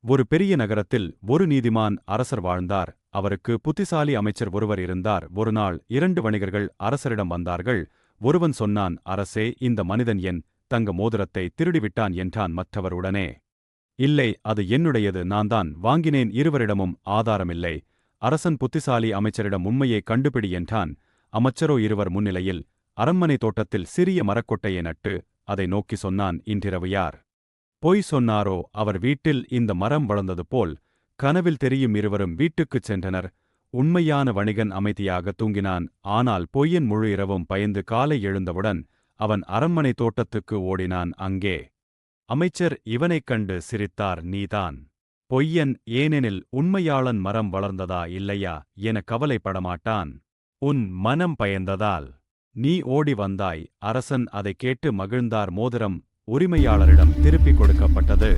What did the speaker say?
ஒரு பெரிய நகரத்தில் ஒரு நீதிமான் அரசர் வாழ்ந்தார். அவருக்கு புத்திசாலி அமைச்சர் ஒருவர் இருந்தார். ஒருநாள் 2 வணிகர்கள் அரசரிடம் வந்தார்கள். ஒருவன் சொன்னான், அரசே, இந்த மனிதன் என் தங்க மோதிரத்தை திருடிவிட்டான் என்றான். மற்றவர் உடனே, இல்லை, அது என்னுடையது, நான் தான் வாங்கினேன். இருவரிடமும் ஆதாரமில்லை. அரசன் புத்திசாலி அமைச்சரிடம் உண்மையை கண்டுபிடி என்றான். அமைச்சரோ இருவர் முன்னிலையில் அரண்மனை தோட்டத்தில் சிறிய மரக்கொட்டையை நட்டு அதை நோக்கி சொன்னான், இன்றிரவு யார் பொய் சொன்னாரோ அவர் வீட்டில் இந்த மரம் வளர்ந்தது போல் கனவில் தெரியும். இருவரும் வீட்டுக்குச் சென்றனர். உண்மையான வணிகன் அமைதியாக தூங்கினான். ஆனால் பொய்யன் முழு இரவும் பயந்து காலை எழுந்தவுடன் அவன் அரண்மனை தோட்டத்துக்கு ஓடினான். அங்கே அமைச்சர் இவனைக் கண்டு சிரித்தார். நீதான் பொய்யன், ஏனெனில் உண்மையாளன் மரம் வளர்ந்ததா இல்லையா என கவலைப்படமாட்டான். உன் மனம் பயந்ததால் நீ ஓடி வந்தாய். அரசன் அதைக் கேட்டு மகிழ்ந்தார். மோதிரம் உரிமையாளரிடம் திருப்பிக் கொடுக்கப்பட்டது.